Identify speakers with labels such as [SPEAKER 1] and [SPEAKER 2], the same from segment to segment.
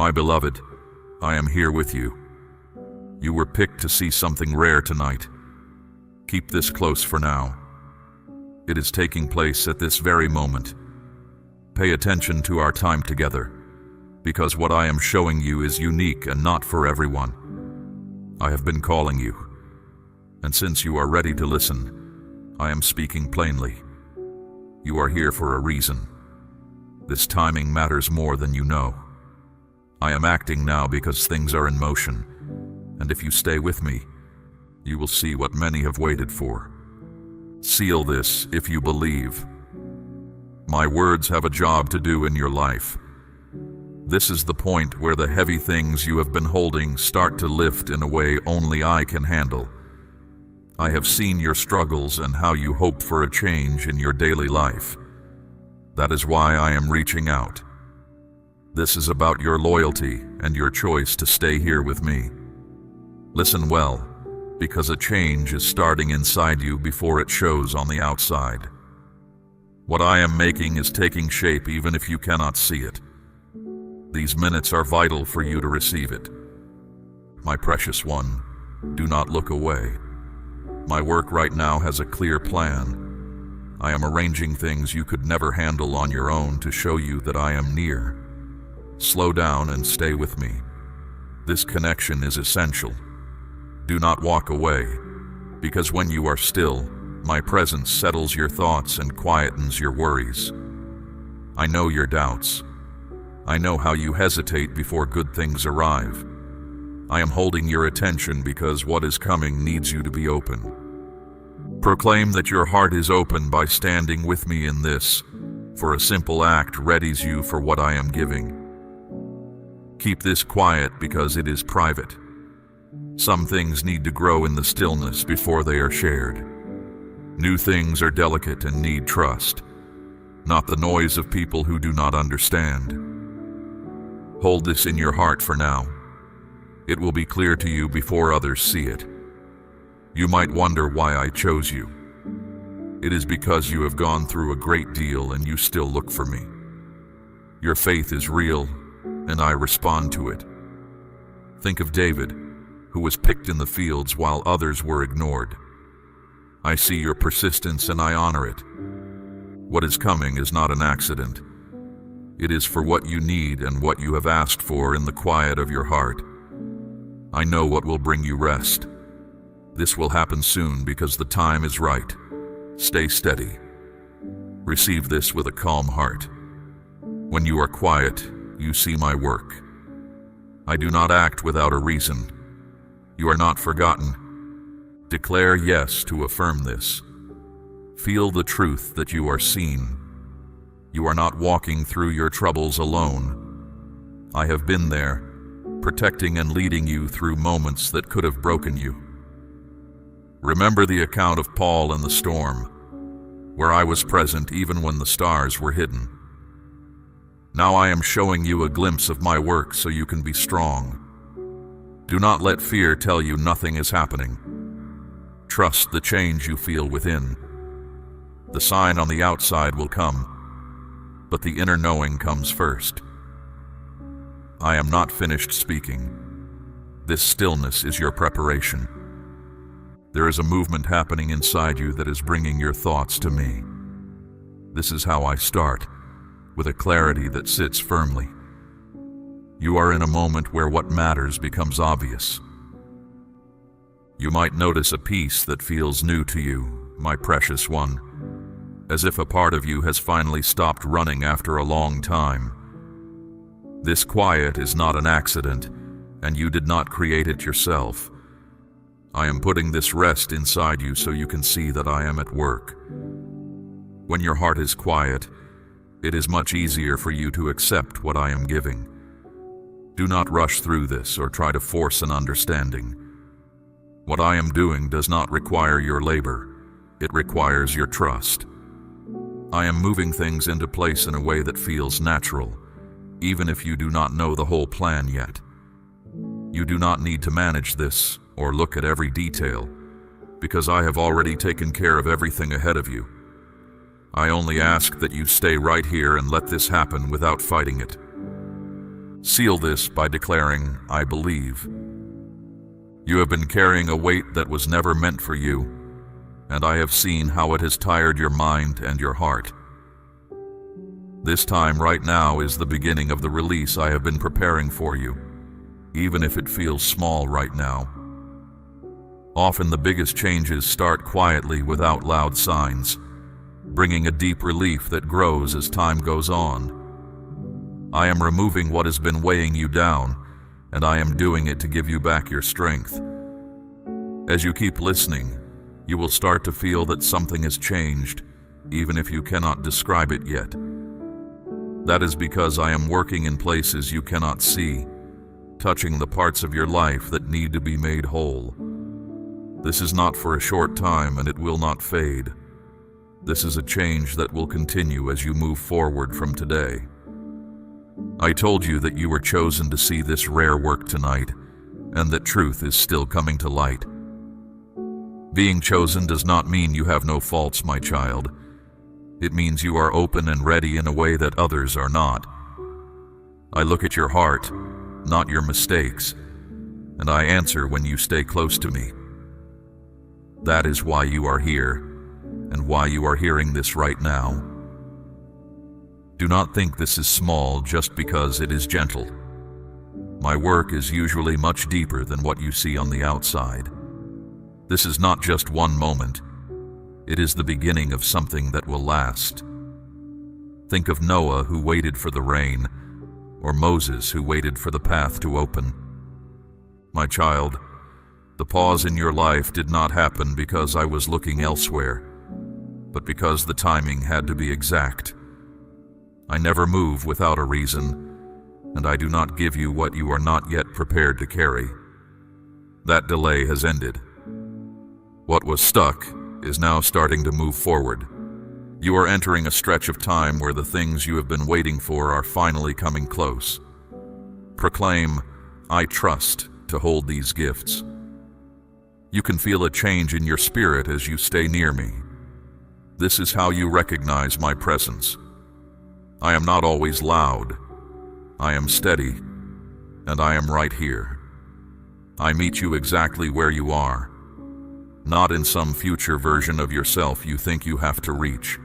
[SPEAKER 1] My beloved, I am here with you. You were picked to see something rare tonight. Keep this close for now. It is taking place at this very moment. Pay attention to our time together, because what I am showing you is unique and not for everyone. I have been calling you, and since you are ready to listen, I am speaking plainly. You are here for a reason. This timing matters more than you know. I am acting now because things are in motion, and if you stay with me, you will see what many have waited for. Seal this if you believe. My words have a job to do in your life. This is the point where the heavy things you have been holding start to lift in a way only I can handle. I have seen your struggles and how you hope for a change in your daily life. That is why I am reaching out. This is about your loyalty and your choice to stay here with me. Listen well, because a change is starting inside you before it shows on the outside. What I am making is taking shape even if you cannot see it. These minutes are vital for you to receive it. My precious one, do not look away. My work right now has a clear plan. I am arranging things you could never handle on your own to show you that I am near. Slow down and stay with me. This connection is essential. Do not walk away, because when you are still, my presence settles your thoughts and quietens your worries. I know your doubts. I know how you hesitate before good things arrive. I am holding your attention because what is coming needs you to be open. Proclaim that your heart is open by standing with me in this, for a simple act readies you for what I am giving. Keep this quiet because it is private. Some things need to grow in the stillness before they are shared. New things are delicate and need trust, not the noise of people who do not understand. Hold this in your heart for now. It will be clear to you before others see it. You might wonder why I chose you. It is because you have gone through a great deal and you still look for me. Your faith is real, and I respond to it. Think of David, who was picked in the fields while others were ignored. I see your persistence and I honor it. What is coming is not an accident. It is for what you need and what you have asked for in the quiet of your heart. I know what will bring you rest. This will happen soon because the time is right. Stay steady. Receive this with a calm heart. When you are quiet, you see my work. I do not act without a reason. You are not forgotten. Declare yes to affirm this. Feel the truth that you are seen. You are not walking through your troubles alone. I have been there, protecting and leading you through moments that could have broken you. Remember the account of Paul in the storm, where I was present even when the stars were hidden. Now I am showing you a glimpse of my work so you can be strong. Do not let fear tell you nothing is happening. Trust the change you feel within. The sign on the outside will come, but the inner knowing comes first. I am not finished speaking. This stillness is your preparation. There is a movement happening inside you that is bringing your thoughts to me. This is how I start, with a clarity that sits firmly. You are in a moment where what matters becomes obvious. You might notice a piece that feels new to you, my precious one, as if a part of you has finally stopped running after a long time. This quiet is not an accident, and you did not create it yourself. I am putting this rest inside you so you can see that I am at work. When your heart is quiet, it is much easier for you to accept what I am giving. Do not rush through this or try to force an understanding. What I am doing does not require your labor. It requires your trust. I am moving things into place in a way that feels natural, even if you do not know the whole plan yet. You do not need to manage this or look at every detail, because I have already taken care of everything ahead of you. I only ask that you stay right here and let this happen without fighting it. Seal this by declaring, "I believe." You have been carrying a weight that was never meant for you, and I have seen how it has tired your mind and your heart. This time right now is the beginning of the release I have been preparing for you, even if it feels small right now. Often the biggest changes start quietly without loud signs, bringing a deep relief that grows as time goes on. I am removing what has been weighing you down, and I am doing it to give you back your strength. As you keep listening, you will start to feel that something has changed, even if you cannot describe it yet. That is because I am working in places you cannot see, touching the parts of your life that need to be made whole. This is not for a short time, and it will not fade. This is a change that will continue as you move forward from today. I told you that you were chosen to see this rare work tonight, and that truth is still coming to light. Being chosen does not mean you have no faults, my child. It means you are open and ready in a way that others are not. I look at your heart, not your mistakes, and I answer when you stay close to me. That is why you are here, and why you are hearing this right now. Do not think this is small just because it is gentle. My work is usually much deeper than what you see on the outside. This is not just one moment. It is the beginning of something that will last. Think of Noah, who waited for the rain, or Moses, who waited for the path to open. My child, the pause in your life did not happen because I was looking elsewhere, but because the timing had to be exact. I never move without a reason, and I do not give you what you are not yet prepared to carry. That delay has ended. What was stuck is now starting to move forward. You are entering a stretch of time where the things you have been waiting for are finally coming close. Proclaim, "I trust," to hold these gifts. You can feel a change in your spirit as you stay near me. This is how you recognize my presence. I am not always loud. I am steady, and I am right here. I meet you exactly where you are, not in some future version of yourself you think you have to reach.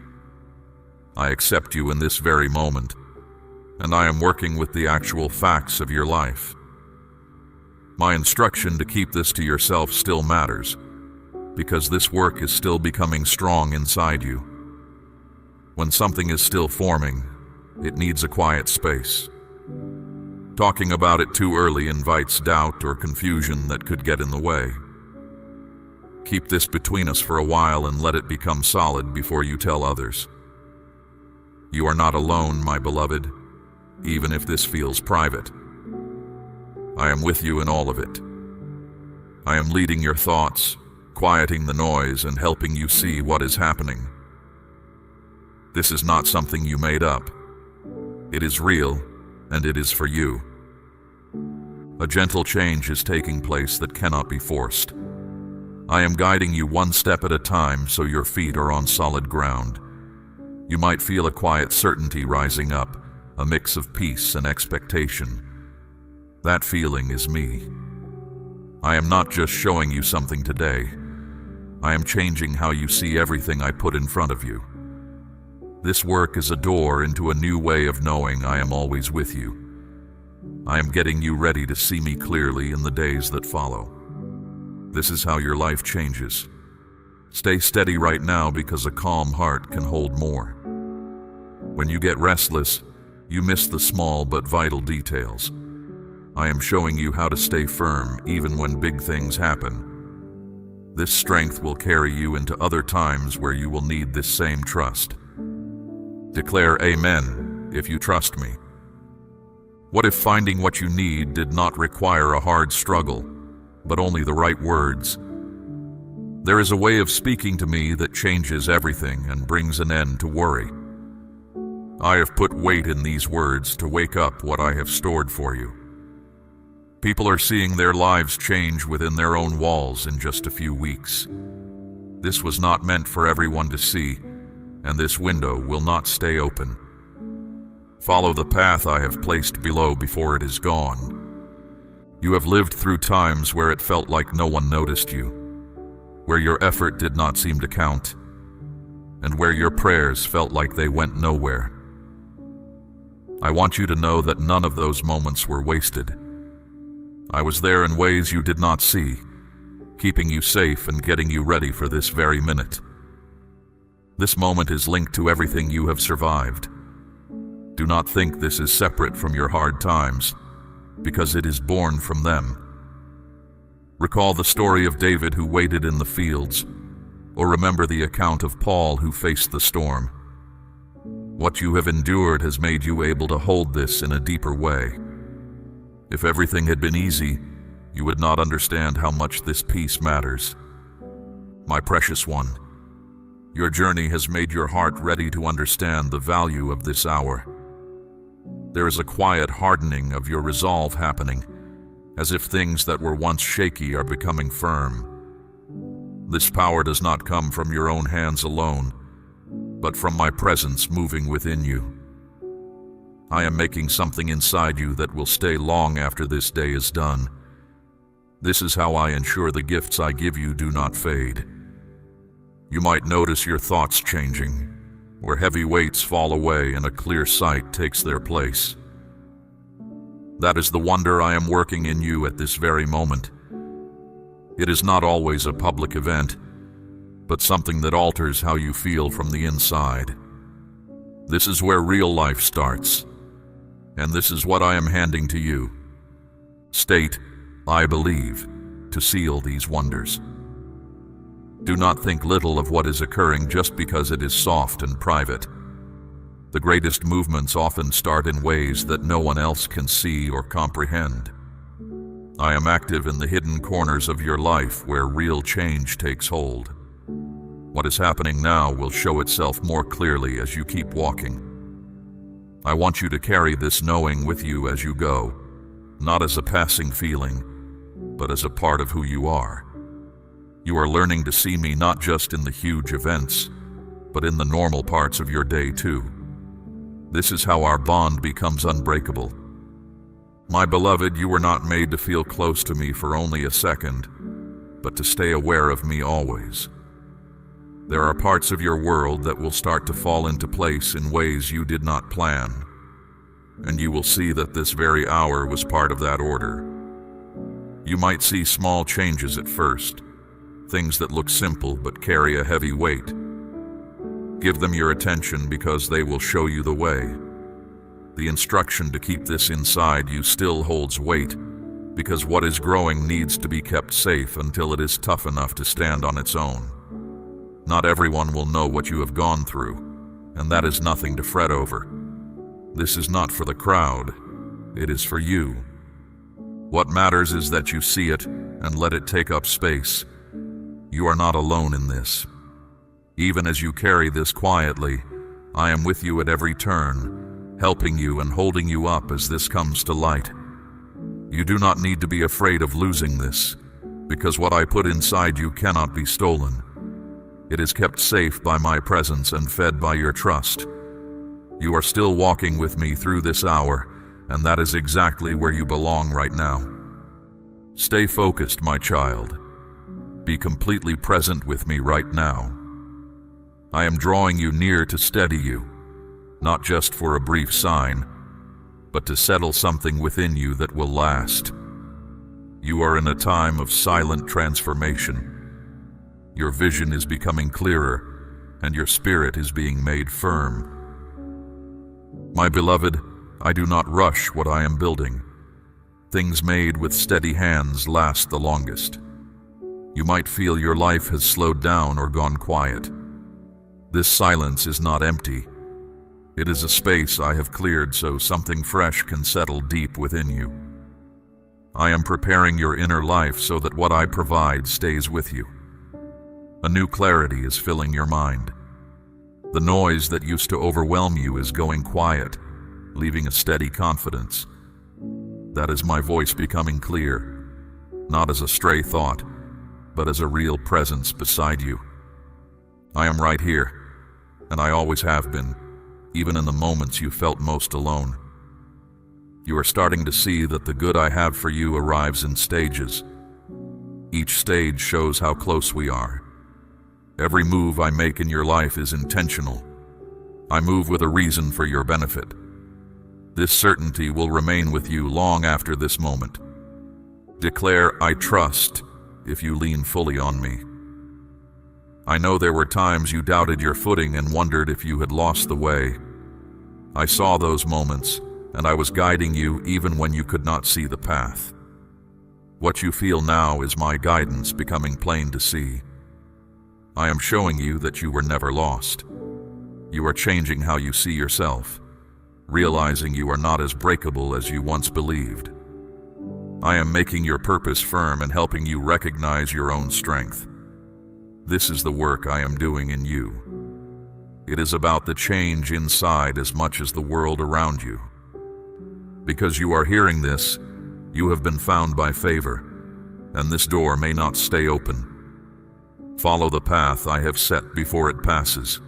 [SPEAKER 1] I accept you in this very moment, and I am working with the actual facts of your life. My instruction to keep this to yourself still matters, because this work is still becoming strong inside you. When something is still forming, it needs a quiet space. Talking about it too early invites doubt or confusion that could get in the way. Keep this between us for a while and let it become solid before you tell others. You are not alone, my beloved, even if this feels private. I am with you in all of it. I am leading your thoughts, quieting the noise, and helping you see what is happening. This is not something you made up. It is real, and it is for you. A gentle change is taking place that cannot be forced. I am guiding you one step at a time so your feet are on solid ground. You might feel a quiet certainty rising up, a mix of peace and expectation. That feeling is me. I am not just showing you something today. I am changing how you see everything I put in front of you. This work is a door into a new way of knowing I am always with you. I am getting you ready to see me clearly in the days that follow. This is how your life changes. Stay steady right now because a calm heart can hold more. When you get restless, you miss the small but vital details. I am showing you how to stay firm even when big things happen. This strength will carry you into other times where you will need this same trust. Declare amen if you trust me. What if finding what you need did not require a hard struggle, but only the right words? There is a way of speaking to me that changes everything and brings an end to worry. I have put weight in these words to wake up what I have stored for you. People are seeing their lives change within their own walls in just a few weeks. This was not meant for everyone to see, and this window will not stay open. Follow the path I have placed below before it is gone. You have lived through times where it felt like no one noticed you, where your effort did not seem to count, and where your prayers felt like they went nowhere. I want you to know that none of those moments were wasted. I was there in ways you did not see, keeping you safe and getting you ready for this very minute. This moment is linked to everything you have survived. Do not think this is separate from your hard times, because it is born from them. Recall the story of David who waited in the fields, or remember the account of Paul who faced the storm. What you have endured has made you able to hold this in a deeper way. If everything had been easy, you would not understand how much this peace matters. My precious one, your journey has made your heart ready to understand the value of this hour. There is a quiet hardening of your resolve happening, as if things that were once shaky are becoming firm. This power does not come from your own hands alone, but from my presence moving within you. I am making something inside you that will stay long after this day is done. This is how I ensure the gifts I give you do not fade. You might notice your thoughts changing, where heavy weights fall away and a clear sight takes their place. That is the wonder I am working in you at this very moment. It is not always a public event, but something that alters how you feel from the inside. This is where real life starts, and this is what I am handing to you. State, I believe, to seal these wonders. Do not think little of what is occurring just because it is soft and private. The greatest movements often start in ways that no one else can see or comprehend. I am active in the hidden corners of your life where real change takes hold. What is happening now will show itself more clearly as you keep walking. I want you to carry this knowing with you as you go, not as a passing feeling, but as a part of who you are. You are learning to see me not just in the huge events, but in the normal parts of your day too. This is how our bond becomes unbreakable. My beloved, you were not made to feel close to me for only a second, but to stay aware of me always. There are parts of your world that will start to fall into place in ways you did not plan, and you will see that this very hour was part of that order. You might see small changes at first, things that look simple but carry a heavy weight. Give them your attention because they will show you the way. The instruction to keep this inside you still holds weight, because what is growing needs to be kept safe until it is tough enough to stand on its own. Not everyone will know what you have gone through, and that is nothing to fret over. This is not for the crowd, it is for you. What matters is that you see it and let it take up space. You are not alone in this. Even as you carry this quietly, I am with you at every turn, helping you and holding you up as this comes to light. You do not need to be afraid of losing this, because what I put inside you cannot be stolen. It is kept safe by my presence and fed by your trust. You are still walking with me through this hour, and that is exactly where you belong right now. Stay focused, my child. Be completely present with me right now. I am drawing you near to steady you, not just for a brief sign, but to settle something within you that will last. You are in a time of silent transformation. Your vision is becoming clearer, and your spirit is being made firm. My beloved, I do not rush what I am building. Things made with steady hands last the longest. You might feel your life has slowed down or gone quiet. This silence is not empty. It is a space I have cleared so something fresh can settle deep within you. I am preparing your inner life so that what I provide stays with you. A new clarity is filling your mind. The noise that used to overwhelm you is going quiet, leaving a steady confidence. That is my voice becoming clear, not as a stray thought, but as a real presence beside you. I am right here, and I always have been, even in the moments you felt most alone. You are starting to see that the good I have for you arrives in stages. Each stage shows how close we are. Every move I make in your life is intentional. I move with a reason for your benefit. This certainty will remain with you long after this moment. Declare, I trust, if you lean fully on me. I know there were times you doubted your footing and wondered if you had lost the way. I saw those moments, and I was guiding you even when you could not see the path. What you feel now is my guidance becoming plain to see. I am showing you that you were never lost. You are changing how you see yourself, realizing you are not as breakable as you once believed. I am making your purpose firm and helping you recognize your own strength. This is the work I am doing in you. It is about the change inside as much as the world around you. Because you are hearing this, you have been found by favor, and this door may not stay open. Follow the path I have set before it passes.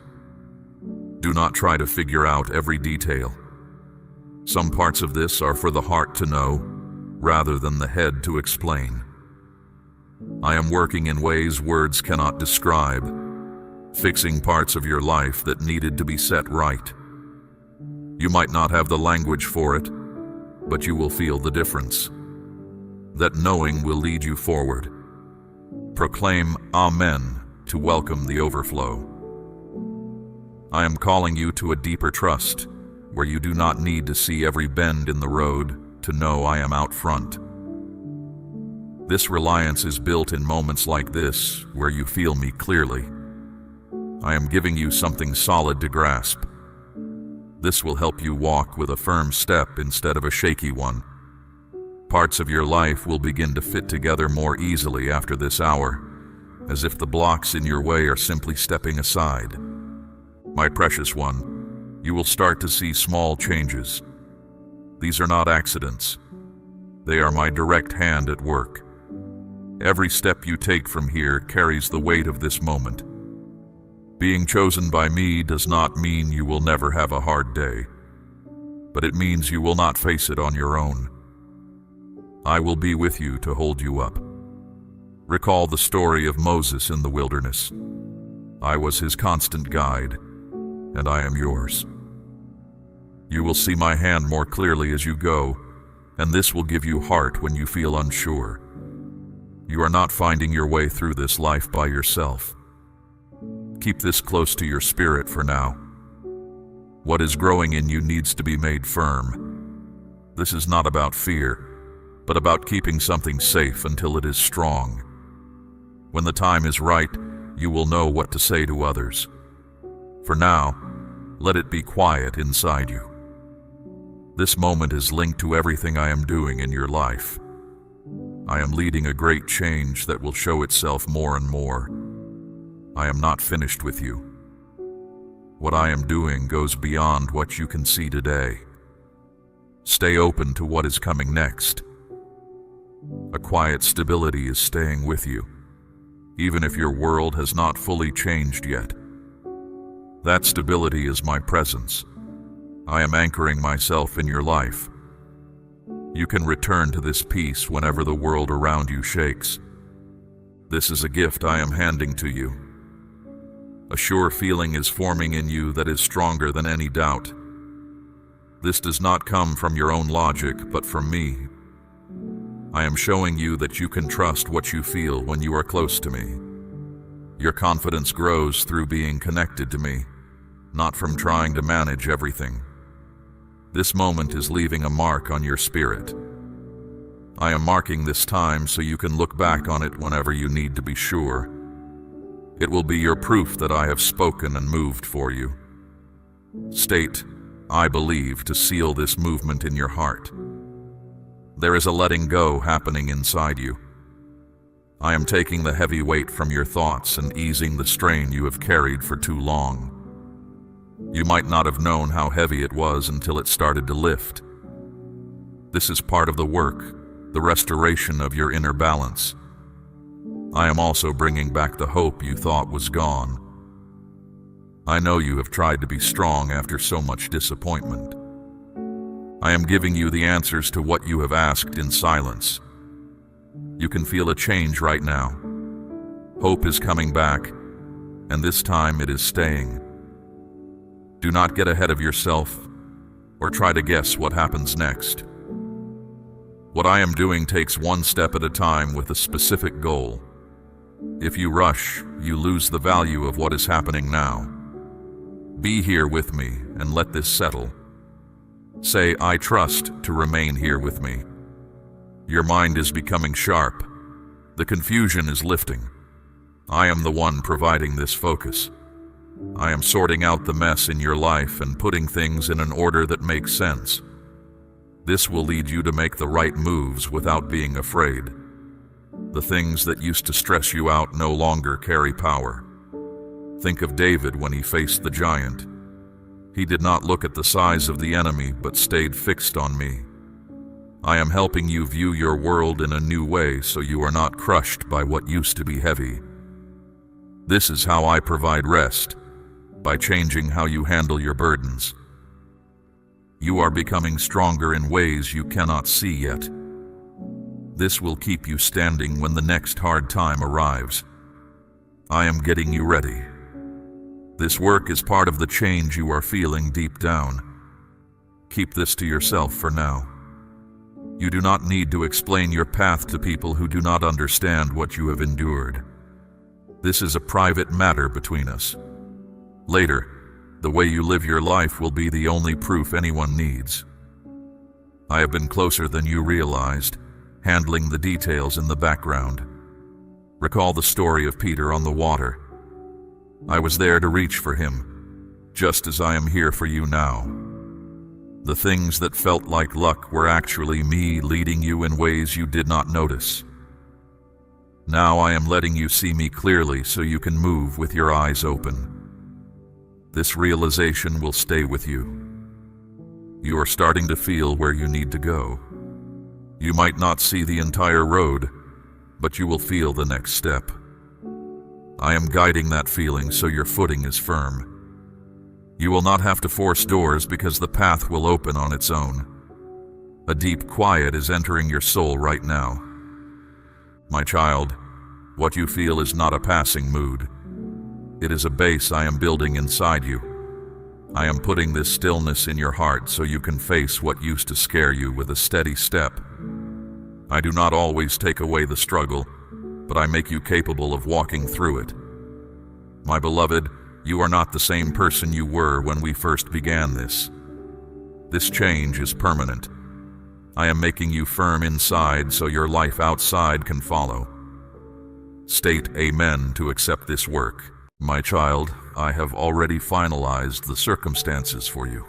[SPEAKER 1] Do not try to figure out every detail. Some parts of this are for the heart to know, rather than the head to explain. I am working in ways words cannot describe, fixing parts of your life that needed to be set right. You might not have the language for it, but you will feel the difference. That knowing will lead you forward. Proclaim Amen to welcome the overflow. I am calling you to a deeper trust, where you do not need to see every bend in the road to know I am out front. This reliance is built in moments like this, where you feel me clearly. I am giving you something solid to grasp. This will help you walk with a firm step instead of a shaky one. Parts of your life will begin to fit together more easily after this hour, as if the blocks in your way are simply stepping aside. My precious one, you will start to see small changes. These are not accidents. They are my direct hand at work. Every step you take from here carries the weight of this moment. Being chosen by me does not mean you will never have a hard day, but it means you will not face it on your own. I will be with you to hold you up. Recall the story of Moses in the wilderness. I was his constant guide, and I am yours. You will see my hand more clearly as you go, and this will give you heart when you feel unsure. You are not finding your way through this life by yourself. Keep this close to your spirit for now. What is growing in you needs to be made firm. This is not about fear, but about keeping something safe until it is strong. When the time is right, you will know what to say to others. For now, let it be quiet inside you. This moment is linked to everything I am doing in your life. I am leading a great change that will show itself more and more. I am not finished with you. What I am doing goes beyond what you can see today. Stay open to what is coming next. A quiet stability is staying with you, even if your world has not fully changed yet. That stability is my presence. I am anchoring myself in your life. You can return to this peace whenever the world around you shakes. This is a gift I am handing to you. A sure feeling is forming in you that is stronger than any doubt. This does not come from your own logic, but from me. I am showing you that you can trust what you feel when you are close to me. Your confidence grows through being connected to me, not from trying to manage everything. This moment is leaving a mark on your spirit. I am marking this time so you can look back on it whenever you need to be sure. It will be your proof that I have spoken and moved for you. State, I believe, to seal this movement in your heart. There is a letting go happening inside you. I am taking the heavy weight from your thoughts and easing the strain you have carried for too long. You might not have known how heavy it was until it started to lift. This is part of the work, the restoration of your inner balance. I am also bringing back the hope you thought was gone. I know you have tried to be strong after so much disappointment. I am giving you the answers to what you have asked in silence. You can feel a change right now. Hope is coming back, and this time it is staying. Do not get ahead of yourself or try to guess what happens next. What I am doing takes one step at a time with a specific goal. If you rush, you lose the value of what is happening now. Be here with me and let this settle. Say, I trust, to remain here with me. Your mind is becoming sharp. The confusion is lifting. I am the one providing this focus. I am sorting out the mess in your life and putting things in an order that makes sense. This will lead you to make the right moves without being afraid. The things that used to stress you out no longer carry power. Think of David when he faced the giant. He did not look at the size of the enemy, but stayed fixed on me. I am helping you view your world in a new way so you are not crushed by what used to be heavy. This is how I provide rest, by changing how you handle your burdens. You are becoming stronger in ways you cannot see yet. This will keep you standing when the next hard time arrives. I am getting you ready. This work is part of the change you are feeling deep down. Keep this to yourself for now. You do not need to explain your path to people who do not understand what you have endured. This is a private matter between us. Later, the way you live your life will be the only proof anyone needs. I have been closer than you realized, handling the details in the background. Recall the story of Peter on the water. I was there to reach for him, just as I am here for you now. The things that felt like luck were actually me leading you in ways you did not notice. Now I am letting you see me clearly so you can move with your eyes open. This realization will stay with you. You are starting to feel where you need to go. You might not see the entire road, but you will feel the next step. I am guiding that feeling so your footing is firm. You will not have to force doors because the path will open on its own. A deep quiet is entering your soul right now. My child, what you feel is not a passing mood. It is a base I am building inside you. I am putting this stillness in your heart so you can face what used to scare you with a steady step. I do not always take away the struggle, but I make you capable of walking through it. My beloved, you are not the same person you were when we first began this. This change is permanent. I am making you firm inside so your life outside can follow. State amen to accept this work. My child, I have already finalized the circumstances for you.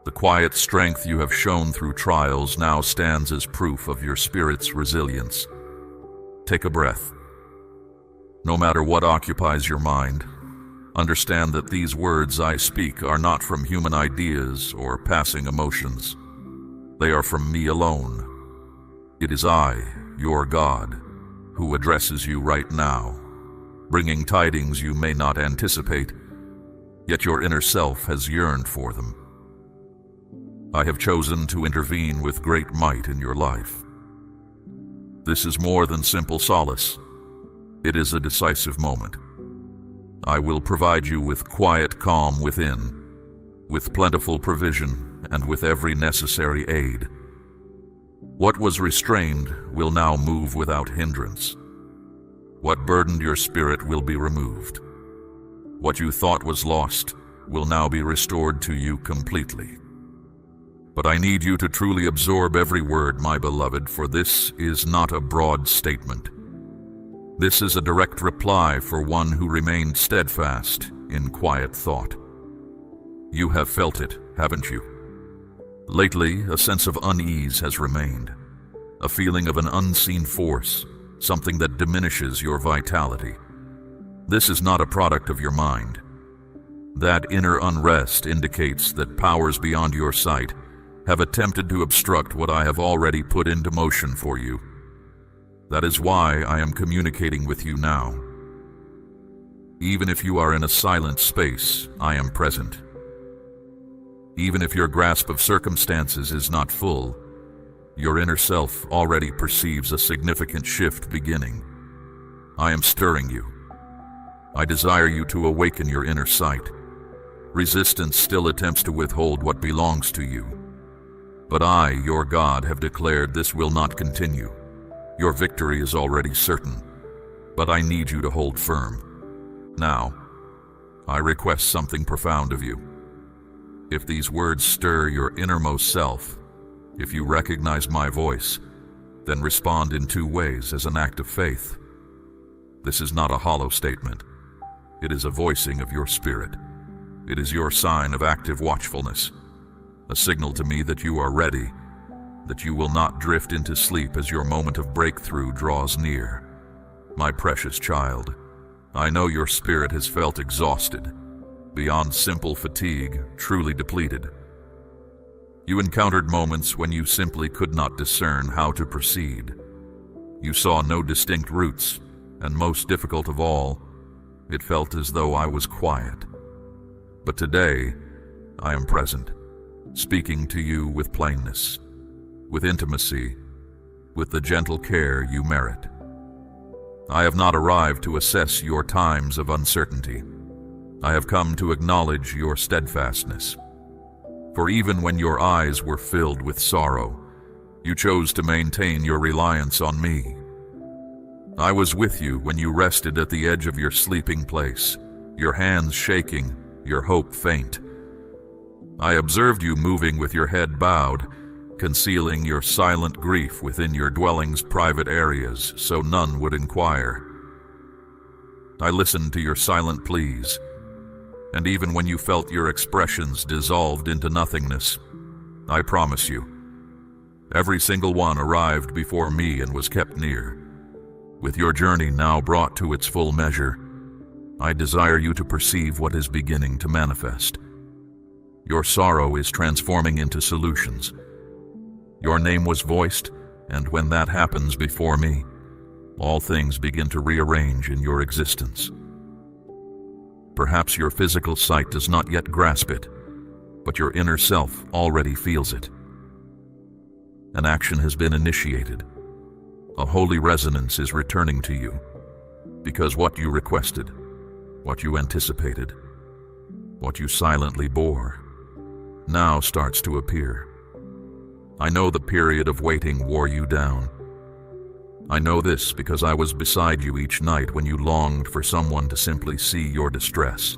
[SPEAKER 1] The quiet strength you have shown through trials now stands as proof of your spirit's resilience. Take a breath. No matter what occupies your mind, understand that these words I speak are not from human ideas or passing emotions. They are from me alone. It is I, your God, who addresses you right now, bringing tidings you may not anticipate, yet your inner self has yearned for them. I have chosen to intervene with great might in your life. This is more than simple solace. It is a decisive moment. I will provide you with quiet calm within, with plentiful provision, and with every necessary aid. What was restrained will now move without hindrance. What burdened your spirit will be removed. What you thought was lost will now be restored to you completely. But I need you to truly absorb every word, my beloved, for this is not a broad statement. This is a direct reply for one who remained steadfast in quiet thought. You have felt it, haven't you? Lately, a sense of unease has remained, a feeling of an unseen force, something that diminishes your vitality. This is not a product of your mind. That inner unrest indicates that powers beyond your sight have attempted to obstruct what I have already put into motion for you. That is why I am communicating with you now. Even if you are in a silent space, I am present. Even if your grasp of circumstances is not full, your inner self already perceives a significant shift beginning. I am stirring you. I desire you to awaken your inner sight. Resistance still attempts to withhold what belongs to you. But I, your God, have declared this will not continue. Your victory is already certain, but I need you to hold firm. Now, I request something profound of you. If these words stir your innermost self, if you recognize my voice, then respond in two ways as an act of faith. This is not a hollow statement. It is a voicing of your spirit. It is your sign of active watchfulness, a signal to me that you are ready, that you will not drift into sleep as your moment of breakthrough draws near. My precious child, I know your spirit has felt exhausted, beyond simple fatigue, truly depleted. You encountered moments when you simply could not discern how to proceed. You saw no distinct routes, and most difficult of all, it felt as though I was quiet. But today, I am present, speaking to you with plainness, with intimacy, with the gentle care you merit. I have not arrived to assess your times of uncertainty. I have come to acknowledge your steadfastness. For even when your eyes were filled with sorrow, you chose to maintain your reliance on me. I was with you when you rested at the edge of your sleeping place, your hands shaking, your hope faint. I observed you moving with your head bowed, concealing your silent grief within your dwelling's private areas so none would inquire. I listened to your silent pleas, and even when you felt your expressions dissolved into nothingness, I promise you, every single one arrived before me and was kept near. With your journey now brought to its full measure, I desire you to perceive what is beginning to manifest. Your sorrow is transforming into solutions. Your name was voiced, and when that happens before me, all things begin to rearrange in your existence. Perhaps your physical sight does not yet grasp it, but your inner self already feels it. An action has been initiated. A holy resonance is returning to you, because what you requested, what you anticipated, what you silently bore, now starts to appear. I know the period of waiting wore you down. I know this because I was beside you each night when you longed for someone to simply see your distress.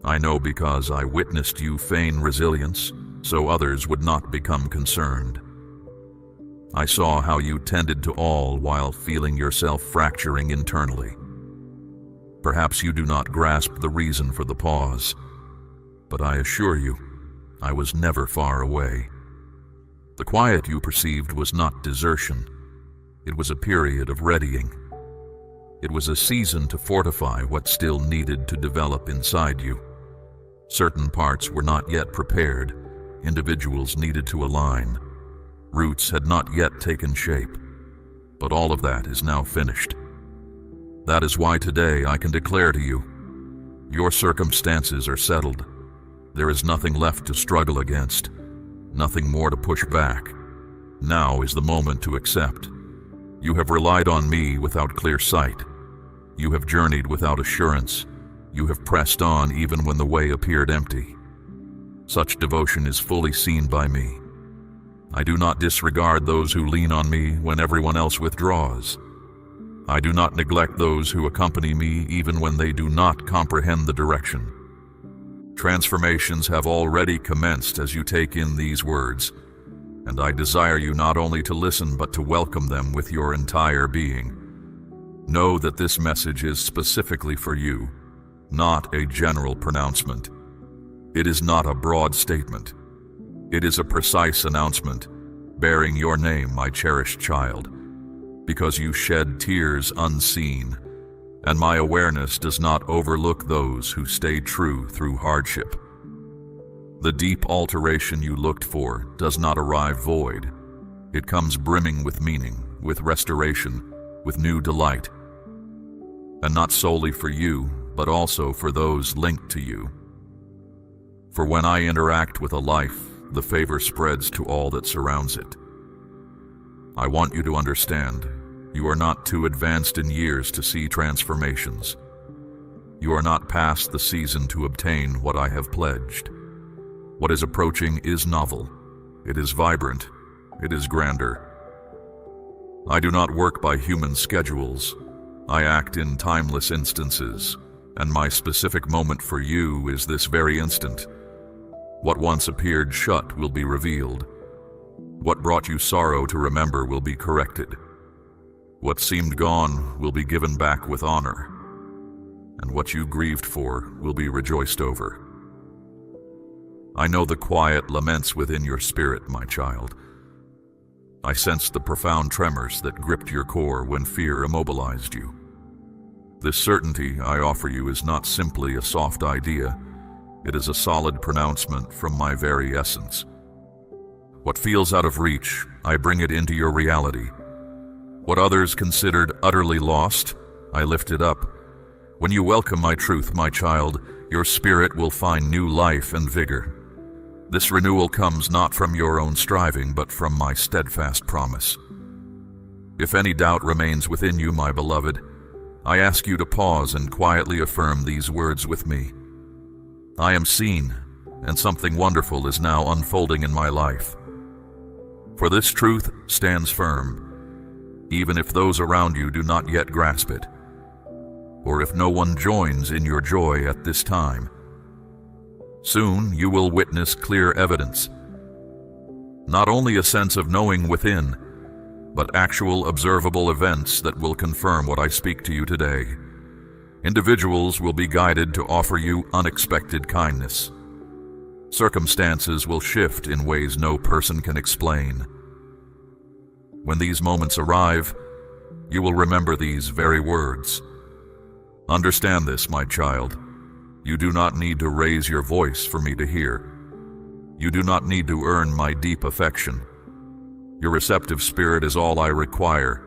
[SPEAKER 1] I know because I witnessed you feign resilience so others would not become concerned. I saw how you tended to all while feeling yourself fracturing internally. Perhaps you do not grasp the reason for the pause, but I assure you, I was never far away. The quiet you perceived was not desertion. It was a period of readying. It was a season to fortify what still needed to develop inside you. Certain parts were not yet prepared. Individuals needed to align. Roots had not yet taken shape. But all of that is now finished. That is why today I can declare to you, your circumstances are settled. There is nothing left to struggle against, nothing more to push back. Now is the moment to accept. You have relied on me without clear sight. You have journeyed without assurance. You have pressed on even when the way appeared empty. Such devotion is fully seen by me. I do not disregard those who lean on me when everyone else withdraws. I do not neglect those who accompany me even when they do not comprehend the direction. Transformations have already commenced as you take in these words, and I desire you not only to listen but to welcome them with your entire being. Know that this message is specifically for you, not a general pronouncement. It is not a broad statement. It is a precise announcement, bearing your name, my cherished child, because you shed tears unseen, and my awareness does not overlook those who stay true through hardship. The deep alteration you looked for does not arrive void. It comes brimming with meaning, with restoration, with new delight. and not solely for you, but also for those linked to you. For when I interact with a life, the favor spreads to all that surrounds it. I want you to understand, you are not too advanced in years to see transformations. You are not past the season to obtain what I have pledged. What is approaching is novel. It is vibrant. It is grander. I do not work by human schedules. I act in timeless instances, and my specific moment for you is this very instant. What once appeared shut will be revealed. What brought you sorrow to remember will be corrected. What seemed gone will be given back with honor, and what you grieved for will be rejoiced over. I know the quiet laments within your spirit, my child. I sensed the profound tremors that gripped your core when fear immobilized you. This certainty I offer you is not simply a soft idea. It is a solid pronouncement from my very essence. What feels out of reach, I bring it into your reality. What others considered utterly lost, I lift it up. When you welcome my truth, my child, your spirit will find new life and vigor. This renewal comes not from your own striving, but from my steadfast promise. If any doubt remains within you, my beloved, I ask you to pause and quietly affirm these words with me. I am seen, and something wonderful is now unfolding in my life. For this truth stands firm, even if those around you do not yet grasp it, or if no one joins in your joy at this time. Soon you will witness clear evidence, not only a sense of knowing within, but actual observable events that will confirm what I speak to you today. Individuals will be guided to offer you unexpected kindness. Circumstances will shift in ways no person can explain. When these moments arrive, you will remember these very words. Understand this, my child. You do not need to raise your voice for me to hear. You do not need to earn my deep affection. Your receptive spirit is all I require,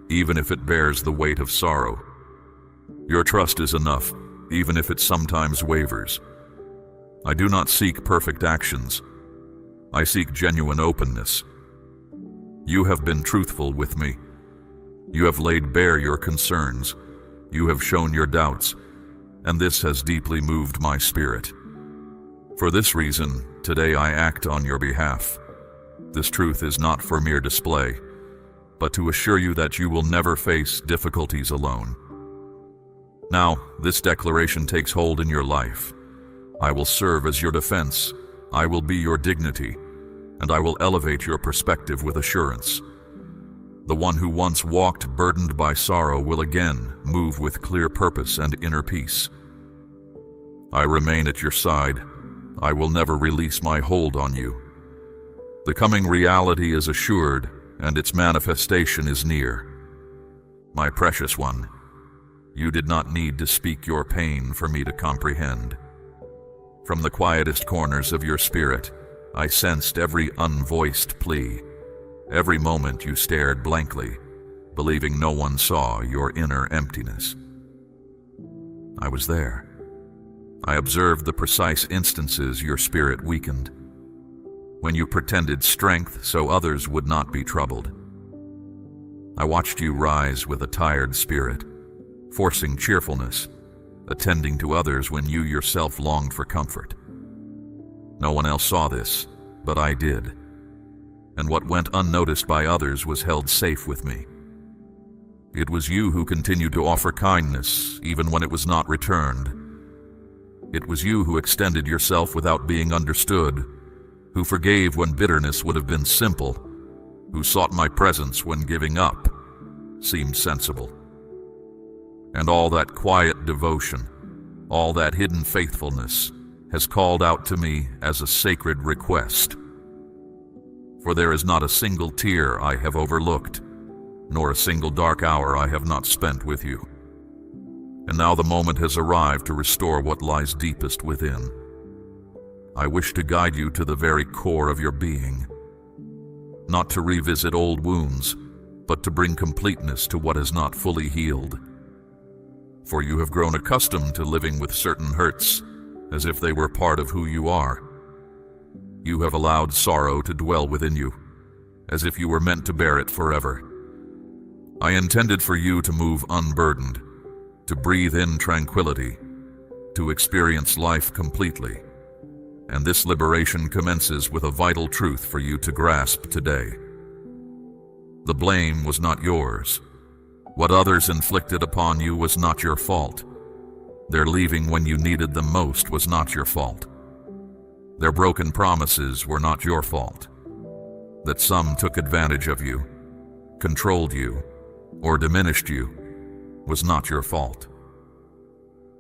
[SPEAKER 1] even if it bears the weight of sorrow. Your trust is enough, even if it sometimes wavers. I do not seek perfect actions. I seek genuine openness. You have been truthful with me. You have laid bare your concerns. You have shown your doubts, and this has deeply moved my spirit. For this reason, today I act on your behalf. This truth is not for mere display, but to assure you that you will never face difficulties alone. Now, this declaration takes hold in your life. I will serve as your defense. I will be your dignity, and I will elevate your perspective with assurance. The one who once walked burdened by sorrow will again move with clear purpose and inner peace. I remain at your side. I will never release my hold on you. The coming reality is assured, and its manifestation is near. My precious one, you did not need to speak your pain for me to comprehend. From the quietest corners of your spirit, I sensed every unvoiced plea. Every moment you stared blankly, believing no one saw your inner emptiness. I was there. I observed the precise instances your spirit weakened, when you pretended strength so others would not be troubled. I watched you rise with a tired spirit, forcing cheerfulness, attending to others when you yourself longed for comfort. No one else saw this, but I did, and what went unnoticed by others was held safe with me. It was you who continued to offer kindness even when it was not returned. It was you who extended yourself without being understood, who forgave when bitterness would have been simple, who sought my presence when giving up seemed sensible. And all that quiet devotion, all that hidden faithfulness, has called out to me as a sacred request. For there is not a single tear I have overlooked, nor a single dark hour I have not spent with you. And now the moment has arrived to restore what lies deepest within. I wish to guide you to the very core of your being, not to revisit old wounds, but to bring completeness to what is not fully healed. for you have grown accustomed to living with certain hurts as if they were part of who you are. You have allowed sorrow to dwell within you, as if you were meant to bear it forever. I intended for you to move unburdened, to breathe in tranquility, to experience life completely. And this liberation commences with a vital truth for you to grasp today. The blame was not yours. What others inflicted upon you was not your fault. Their leaving when you needed them most was not your fault. Their broken promises were not your fault. That some took advantage of you, controlled you, or diminished you was not your fault.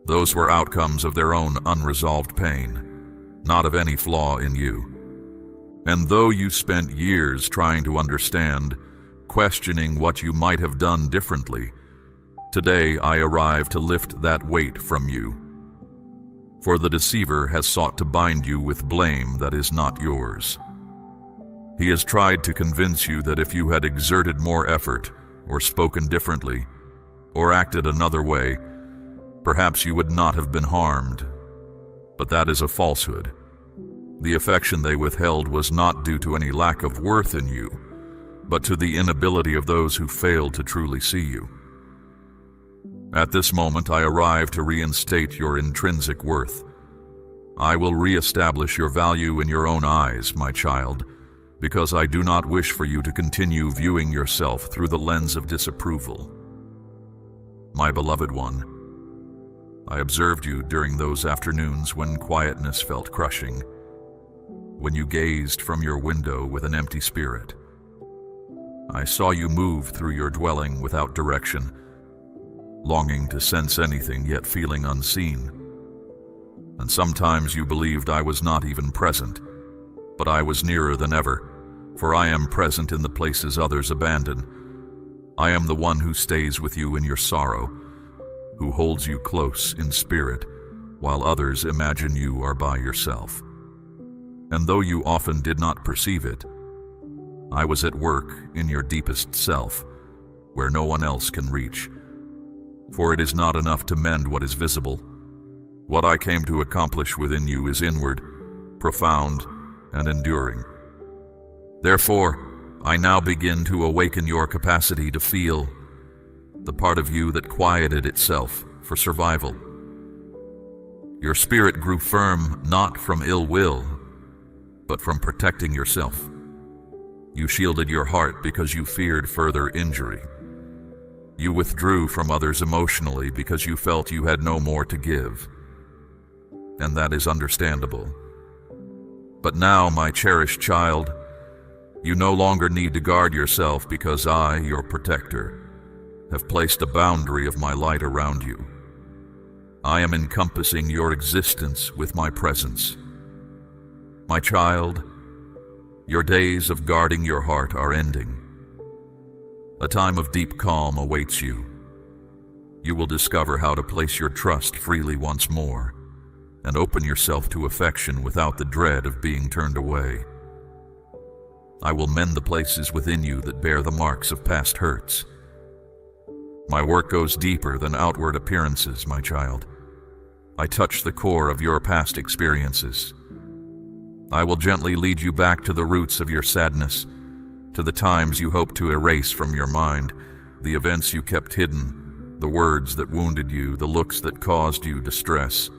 [SPEAKER 1] Those were outcomes of their own unresolved pain, not of any flaw in you. And though you spent years trying to understand, questioning what you might have done differently, today I arrive to lift that weight from you. For the deceiver has sought to bind you with blame that is not yours. He has tried to convince you that if you had exerted more effort, or spoken differently, or acted another way, perhaps you would not have been harmed. But that is a falsehood. The affection they withheld was not due to any lack of worth in you, but to the inability of those who failed to truly see you. At this moment, I arrive to reinstate your intrinsic worth. I will reestablish your value in your own eyes, my child, because I do not wish for you to continue viewing yourself through the lens of disapproval. My beloved one, I observed you during those afternoons when quietness felt crushing, when you gazed from your window with an empty spirit. I saw you move through your dwelling without direction, longing to sense anything yet feeling unseen. And sometimes you believed I was not even present, but I was nearer than ever, for I am present in the places others abandon. I am the one who stays with you in your sorrow, who holds you close in spirit, while others imagine you are by yourself. And though you often did not perceive it, I was at work in your deepest self, where no one else can reach. For it is not enough to mend what is visible. What I came to accomplish within you is inward, profound, and enduring. Therefore, I now begin to awaken your capacity to feel, the part of you that quieted itself for survival. Your spirit grew firm not from ill will, but from protecting yourself. You shielded your heart because you feared further injury. You withdrew from others emotionally because you felt you had no more to give. And that is understandable. But now, my cherished child, you no longer need to guard yourself because I, your protector, have placed a boundary of my light around you. I am encompassing your existence with my presence. My child, your days of guarding your heart are ending. A time of deep calm awaits you. You will discover how to place your trust freely once more and open yourself to affection without the dread of being turned away. I will mend the places within you that bear the marks of past hurts. My work goes deeper than outward appearances, my child. I touch the core of your past experiences. I will gently lead you back to the roots of your sadness, to the times you hoped to erase from your mind, the events you kept hidden, the words that wounded you, the looks that caused you distress.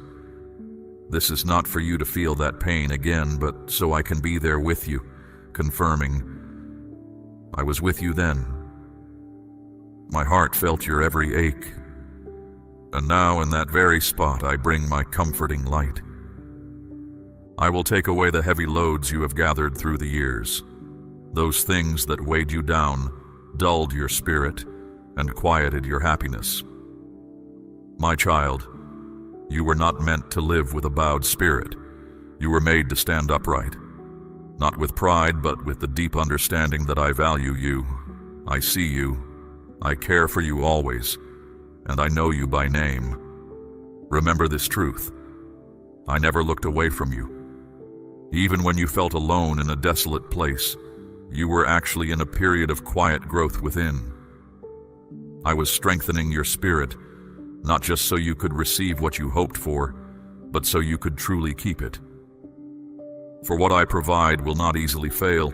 [SPEAKER 1] This is not for you to feel that pain again, but so I can be there with you, confirming, I was with you then. My heart felt your every ache, and now in that very spot I bring my comforting light. I will take away the heavy loads you have gathered through the years, those things that weighed you down, dulled your spirit, and quieted your happiness. My child, you were not meant to live with a bowed spirit. You were made to stand upright, not with pride, but with the deep understanding that I value you, I see you, I care for you always, and I know you by name. Remember this truth. I never looked away from you. Even when you felt alone in a desolate place, you were actually in a period of quiet growth within. I was strengthening your spirit, not just so you could receive what you hoped for, but so you could truly keep it. For what I provide will not easily fail.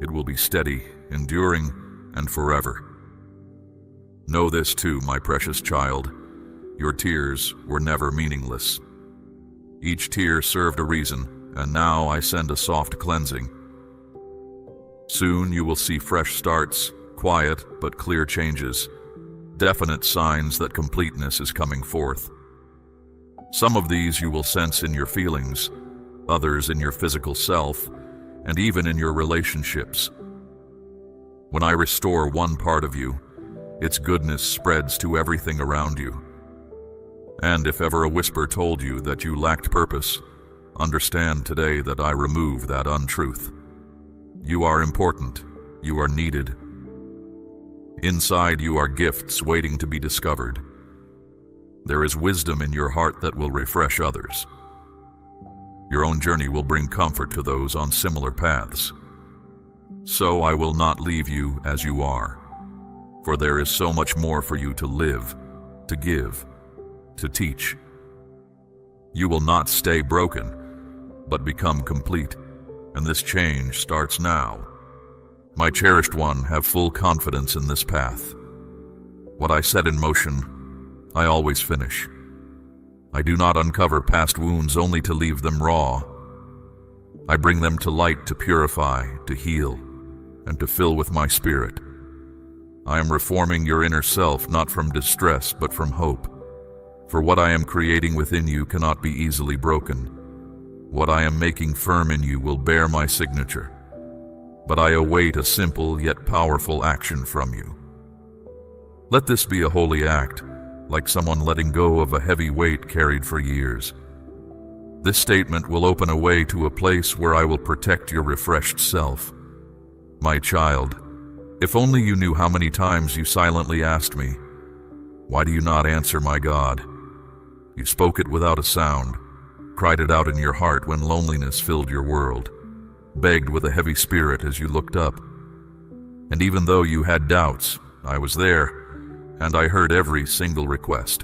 [SPEAKER 1] It will be steady, enduring, and forever. Know this too, my precious child. Your tears were never meaningless. Each tear served a reason, and now I send a soft cleansing. Soon you will see fresh starts, quiet but clear changes, definite signs that completeness is coming forth. Some of these you will sense in your feelings, others in your physical self, and even in your relationships. When I restore one part of you, its goodness spreads to everything around you. And if ever a whisper told you that you lacked purpose, understand today that I remove that untruth. You are important. You are needed. Inside you are gifts waiting to be discovered. There is wisdom in your heart that will refresh others. Your own journey will bring comfort to those on similar paths. So I will not leave you as you are, for there is so much more for you to live, to give, to teach. You will not stay broken, but become complete, and this change starts now. My cherished one, have full confidence in this path. What I set in motion, I always finish. I do not uncover past wounds only to leave them raw. I bring them to light to purify, to heal, and to fill with my spirit. I am reforming your inner self, not from distress, but from hope. For what I am creating within you cannot be easily broken. What I am making firm in you will bear my signature. But I await a simple yet powerful action from you. Let this be a holy act, like someone letting go of a heavy weight carried for years. This statement will open a way to a place where I will protect your refreshed self. My child, if only you knew how many times you silently asked me, "Why do you not answer, my God?" You spoke it without a sound, cried it out in your heart when loneliness filled your world, begged with a heavy spirit as you looked up. And even though you had doubts, I was there, and I heard every single request.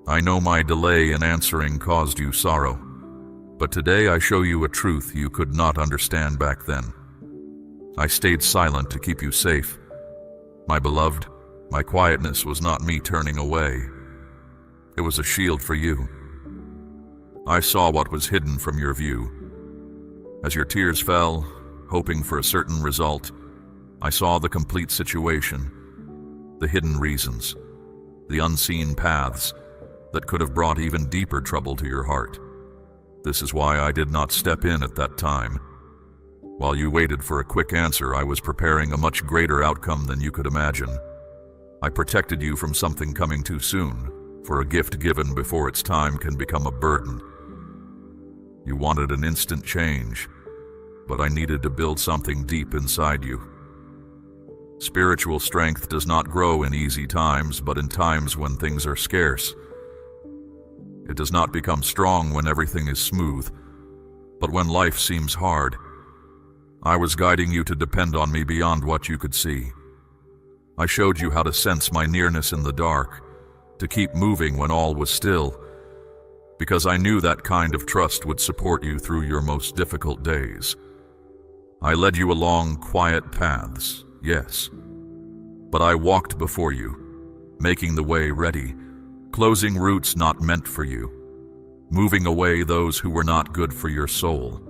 [SPEAKER 1] I know my delay in answering caused you sorrow, but today I show you a truth you could not understand back then. I stayed silent to keep you safe. My beloved, my quietness was not me turning away. It was a shield for you. I saw what was hidden from your view. As your tears fell, hoping for a certain result, I saw the complete situation, the hidden reasons, the unseen paths that could have brought even deeper trouble to your heart. This is why I did not step in at that time. While you waited for a quick answer, I was preparing a much greater outcome than you could imagine. I protected you from something coming too soon, for a gift given before its time can become a burden. You wanted an instant change, but I needed to build something deep inside you. Spiritual strength does not grow in easy times, but in times when things are scarce. It does not become strong when everything is smooth, but when life seems hard. I was guiding you to depend on me beyond what you could see. I showed you how to sense my nearness in the dark, to keep moving when all was still, because I knew that kind of trust would support you through your most difficult days. I led you along quiet paths, yes, but I walked before you, making the way ready, closing routes not meant for you, moving away those who were not good for your soul.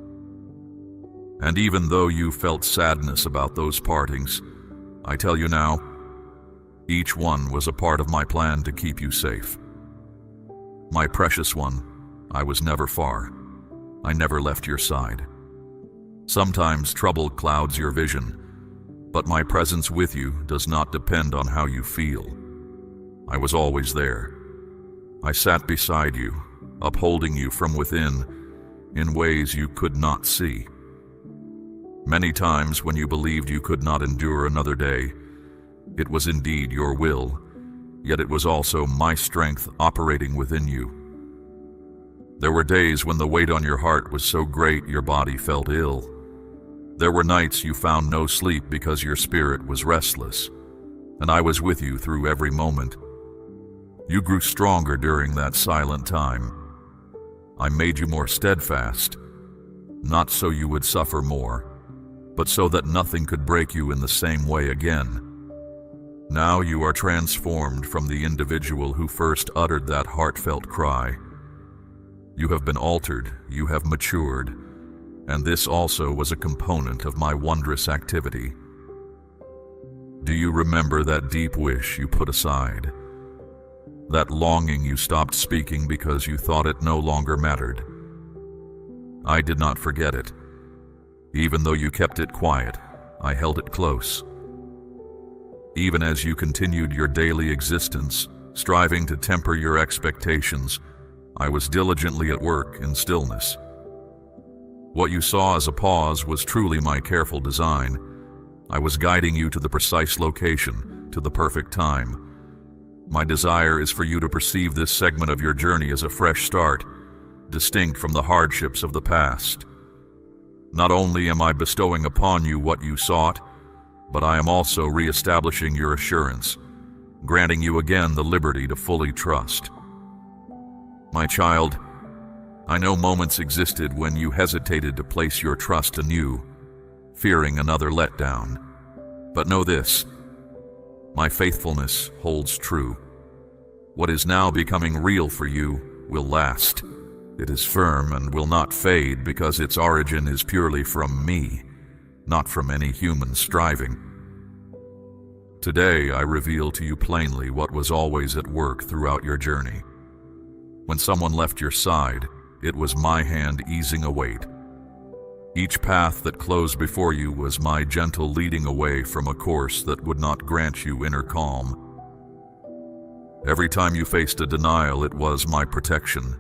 [SPEAKER 1] And even though you felt sadness about those partings, I tell you now, each one was a part of my plan to keep you safe. My precious one, I was never far. I never left your side. Sometimes trouble clouds your vision, but my presence with you does not depend on how you feel. I was always there. I sat beside you, upholding you from within in ways you could not see. Many times when you believed you could not endure another day, it was indeed your will, yet it was also my strength operating within you. There were days when the weight on your heart was so great your body felt ill. There were nights you found no sleep because your spirit was restless, and I was with you through every moment. You grew stronger during that silent time. I made you more steadfast, not so you would suffer more, but so that nothing could break you in the same way again. Now you are transformed from the individual who first uttered that heartfelt cry. You have been altered, you have matured, and this also was a component of my wondrous activity. Do you remember that deep wish you put aside? That longing you stopped speaking because you thought it no longer mattered? I did not forget it. Even though you kept it quiet, I held it close. Even as you continued your daily existence, striving to temper your expectations, I was diligently at work in stillness. What you saw as a pause was truly my careful design. I was guiding you to the precise location, to the perfect time. My desire is for you to perceive this segment of your journey as a fresh start, distinct from the hardships of the past. Not only am I bestowing upon you what you sought, but I am also re-establishing your assurance, granting you again the liberty to fully trust. My child, I know moments existed when you hesitated to place your trust anew, fearing another letdown. But know this, my faithfulness holds true. What is now becoming real for you will last. It is firm and will not fade because its origin is purely from me, not from any human striving. Today I reveal to you plainly what was always at work throughout your journey. When someone left your side, it was my hand easing a weight. Each path that closed before you was my gentle leading away from a course that would not grant you inner calm. Every time you faced a denial, it was my protection.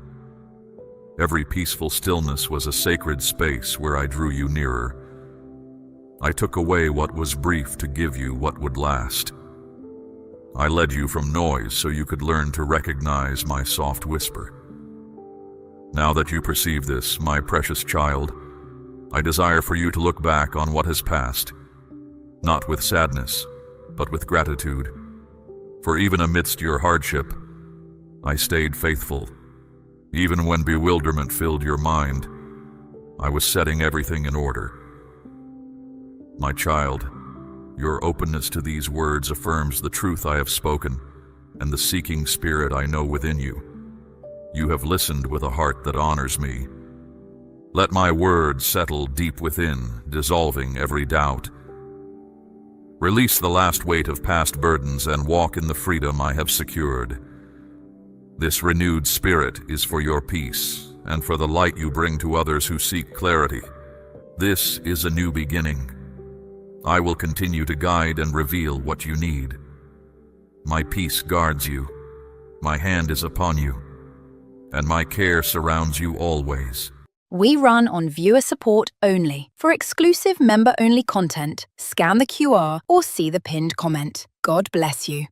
[SPEAKER 1] Every peaceful stillness was a sacred space where I drew you nearer. I took away what was brief to give you what would last. I led you from noise so you could learn to recognize my soft whisper. Now that you perceive this, my precious child, I desire for you to look back on what has passed, not with sadness, but with gratitude. For even amidst your hardship, I stayed faithful. Even when bewilderment filled your mind, I was setting everything in order. My child, your openness to these words affirms the truth I have spoken and the seeking spirit I know within you. You have listened with a heart that honors me. Let my words settle deep within, dissolving every doubt. Release the last weight of past burdens and walk in the freedom I have secured. This renewed spirit is for your peace and for the light you bring to others who seek clarity. This is a new beginning. I will continue to guide and reveal what you need. My peace guards you, my hand is upon you, and my care surrounds you always.
[SPEAKER 2] We run on viewer support only. For exclusive member-only content, scan the QR or see the pinned comment. God bless you.